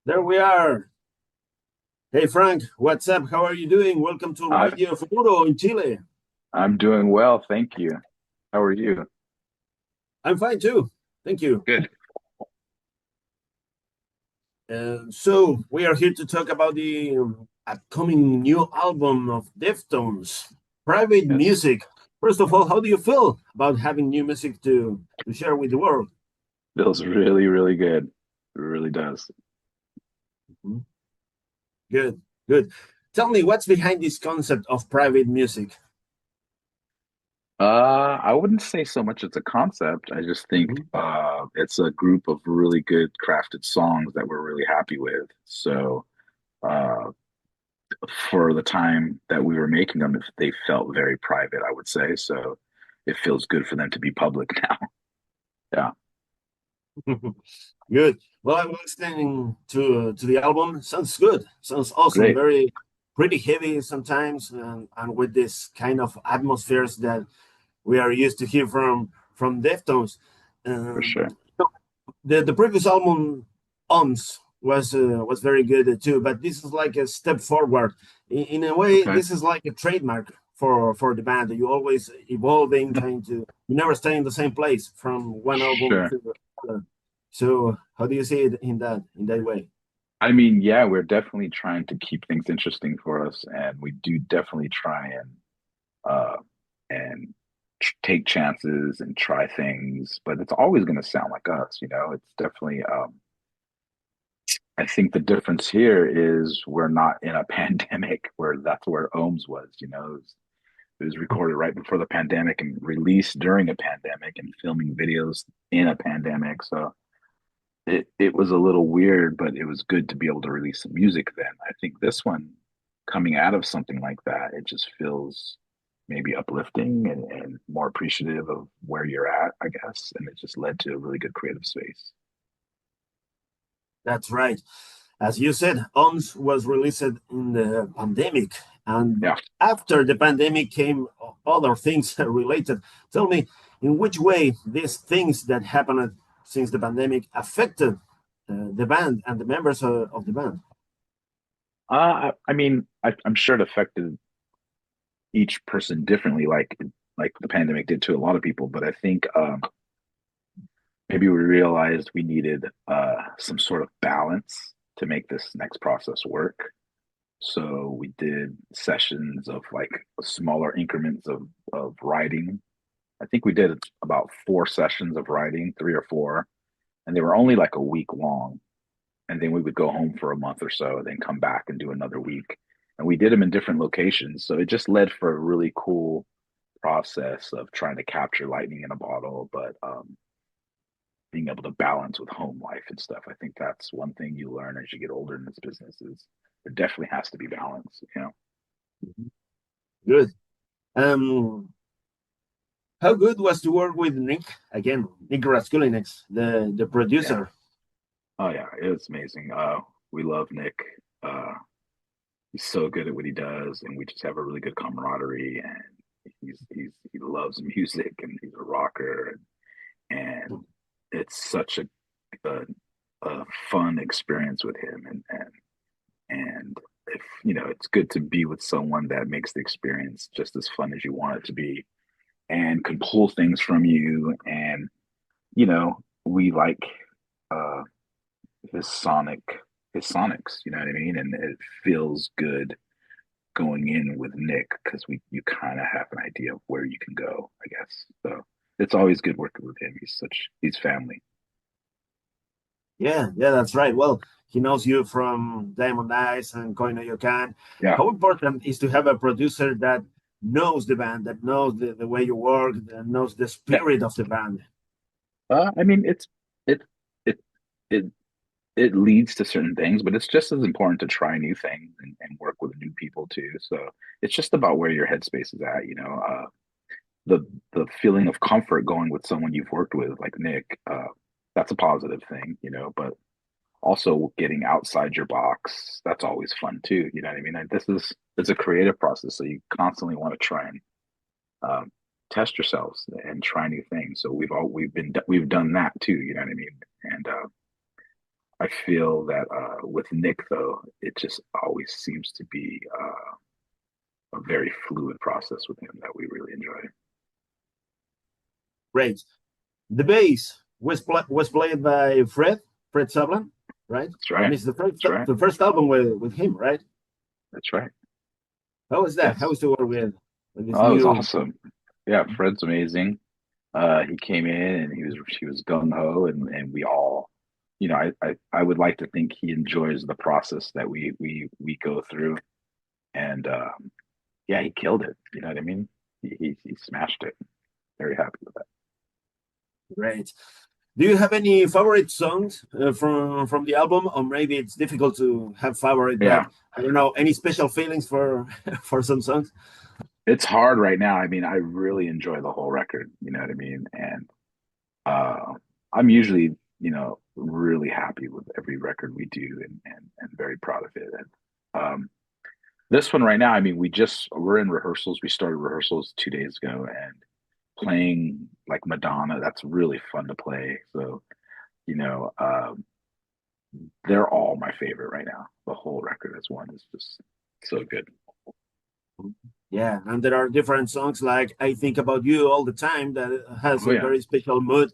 There we are. Hey Frank, what's up? How are you doing? Welcome to I, Radio Futuro in Chile. I'm doing well, thank you. How are you? I'm fine too. Thank you. Good. So we are here to talk about the upcoming new album of Deftones, Private Yes. Music. First of all, how do you feel about having new music to share with the world? Feels really, really good. It really does. Mhm. Good, good. Tell me what's behind this concept of private music? I wouldn't say so much it's a concept. I just think Mhm. it's a group of really good crafted songs that we're really happy with. So uh for the time that we were making them, they felt very private, I would say. So it feels good for them to be public now. Yeah. Good. Well, I was listening to the album. Sounds good. Sounds awesome. Great. Very pretty heavy sometimes, and with this kind of atmospheres that we are used to hear from Deftones. For sure. So the previous album, was very good too. But this is like a step forward. In a way, Okay. this is like a trademark for the band. You always evolving, trying to. You never stay in the same place from one album Sure. to. So how do you see it in that way? I mean, yeah, we're definitely trying to keep things interesting for us, and we do definitely try uh and take chances and try things, but it's always going to sound like us, you know. It's definitely I think the difference here is we're not in a pandemic where that's where Ohms was, you know. It was recorded right before the pandemic and released during a pandemic and filming videos in a pandemic. So it was a little weird, but it was good to be able to release some music then. I think this one coming out of something like that, it just feels maybe uplifting and more appreciative of where you're at, I guess. And it just led to a really good creative space. That's right. As you said, OMS was released in the pandemic, and Yeah. after the pandemic came other things related. Tell me, in which way these things that happened since the pandemic affected the band and the members of the band? I mean, I'm sure it affected each person differently, like the pandemic did to a lot of people. But I think maybe we realized we needed some sort of balance to make this next process work. So we did sessions of like smaller increments of writing. I think we did about 4 sessions of writing, 3 or 4, and they were only like a week long. And then we would go home for a month or so, then come back and do another week. And we did them in different locations. So it just led for a really cool process of trying to capture lightning in a bottle, but being able to balance with home life and stuff. I think that's one thing you learn as you get older in this business is there definitely has to be balance, you know? Good. Um, how good was to work with Nick again? Nick Raskulinecz, the Yeah. producer. Oh yeah, it's amazing. We love Nick. Uh, he's so good at what he does, and we just have a really good camaraderie. And he loves music, and he's a rocker, and it's such a, a fun experience with him. And if you know, it's good to be with someone that makes the experience just as fun as you want it to be, and can pull things from you. And you know, we like uh, his sonic his sonics. You know what I mean? And it feels good going in with Nick because we you kind of have an idea of where you can go, I guess. So it's always good working with him. He's family. Yeah, that's right. Well, he knows you from Diamond Eyes and Koino Yokan. Yeah. How important is to have a producer that knows the band, that knows the way you work, that knows the Yeah. spirit of the band? I mean, it it it it leads to certain things, but it's just as important to try new things and work with new people too. So it's just about where your headspace is at, you know. The the feeling of comfort going with someone you've worked with, like Nick, that's a positive thing, you know. But also getting outside your box, that's always fun too. You know what I mean? And this is it's a creative process, so you constantly want to try and um, test yourselves and try new things. So we've done that too. You know what I mean? And I feel that with Nick though, it just always seems to be a very fluid process with him that we really enjoy. Great. The bass was played by Fred Sablan, right? That's And right. it's That's right. the first album with him, right? That's right. How was that? How Yes. was to work with this Oh, it was new? awesome. Yeah, Fred's amazing. He came in and he was gung ho, and we all, I would like to think he enjoys the process that we go through, and yeah, he killed it. You know what I mean? He smashed it. Very happy with that. Great. Do you have any favorite songs from the album, or maybe it's difficult to have favorite, but Yeah, I don't know, any special feelings for for some songs? it's hard right now. I mean, I really enjoy the whole record. You know what I mean? And uh, I'm usually, really happy with every record we do, and very proud of it. And this one right now, I mean, we're in rehearsals. We started rehearsals 2 days ago, and playing like Madonna, that's really fun to play. So, you know, um, they're all my favorite right now. The whole record as one is just so good. Yeah, and there are different songs like "I Think About You All the Time" that has Oh a yeah. very special mood.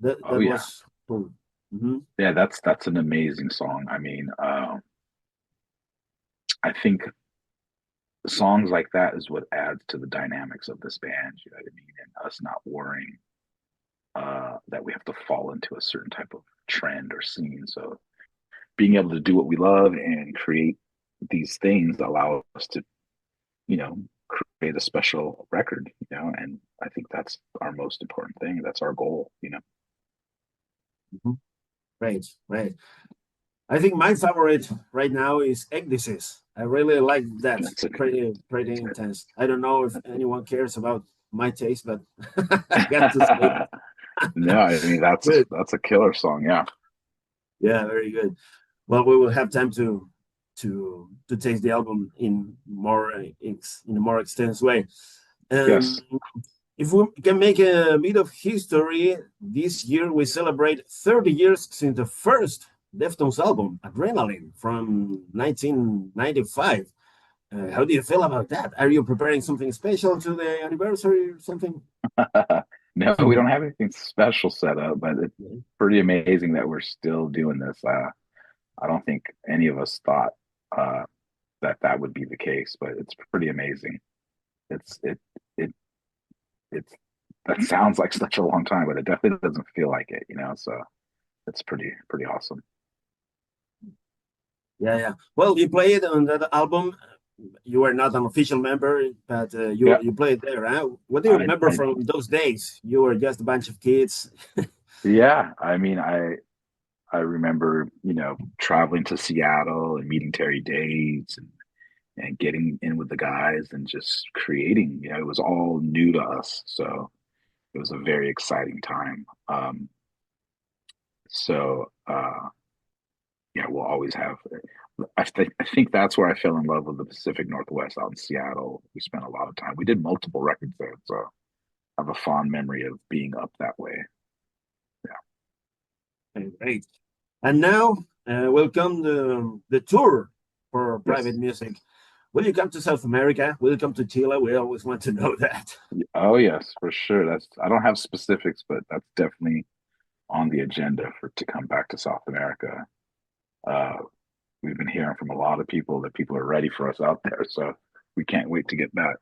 Oh That yeah. was cool. Hmm. Yeah, that's an amazing song. I mean, I think songs like that is what adds to the dynamics of this band, you know what I mean? And us not worrying that we have to fall into a certain type of trend or scene. So being able to do what we love and create these things allow us to, you know, create a special record, and I think that's our most important thing. That's our goal. Hmm. Great, great. I think my favorite right now is Ecdysis. I really like that. That's it. Pretty That's intense. I don't know if it. anyone cares about my taste, but I got to say that. No, I mean Good. that's a killer song. Yeah. Yeah, very good. Well, we will have time to taste the album in a more extensive way. Yes. Um, if we can make a bit of history, this year we celebrate 30 years since the first Deftones album, Adrenaline, from 1995. How do you feel about that? Are you preparing something special to the anniversary or something? No, we don't have anything special set up, but it's pretty amazing that we're still doing this. I don't think any of us thought uh, that that would be the case, but it's pretty amazing. It's it it it's that sounds like such a long time, but it definitely doesn't feel like it. So it's pretty awesome. Yeah, yeah. Well, you played on that album. You were not an official member, but Yeah, you played there. Huh? What do you I remember I from those days? You were just a bunch of kids. yeah, I mean I remember, traveling to Seattle and meeting Terry Dates and getting in with the guys and just creating. It was all new to us. So it was a very exciting time. So yeah, we'll always have. I think that's where I fell in love with the Pacific Northwest out in Seattle. We spent a lot of time. We did multiple records there, so I have a fond memory of being up that way. Yeah. Great. And now, welcome the tour for private Yes. music. Will you come to South America? Will you come to Chile? We always want to know that. Oh yes, for sure. That's I don't have specifics, but that's definitely on the agenda for to come back to South America. Uh, we've been hearing from a lot of people that people are ready for us out there, so we can't wait to get back.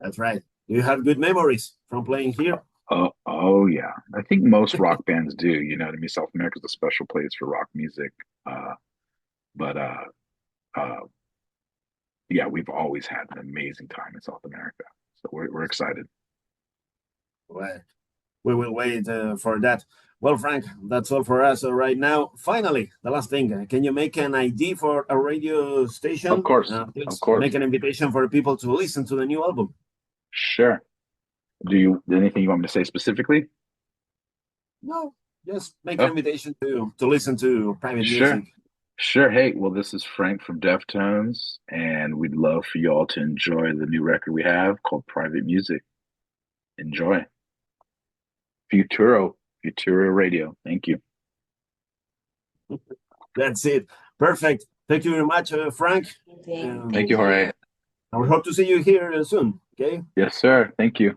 That's right. Do you have good memories from playing here? Oh yeah. I think most rock bands do. You know what I mean? South America's a special place for rock music. But uh, yeah, we've always had an amazing time in South America, so we're excited. Well, we will wait for that. Well, Frank, that's all for us right now. Finally, the last thing, can you make an ID for a radio Of station? course, of Please make course, an invitation for people to listen to the new album. sure. Anything you want me to say specifically? No, just make an Oh, invitation to listen to private sure. music. Sure. Hey, well, this is Frank from Deftones, and we'd love for y'all to enjoy the new record we have called Private Music. Enjoy. Futuro Radio. Thank you. That's it. Perfect. Thank you very much, Frank. Thank you, Jorge. I will hope to see you here soon. Okay. Yes, sir. Thank you.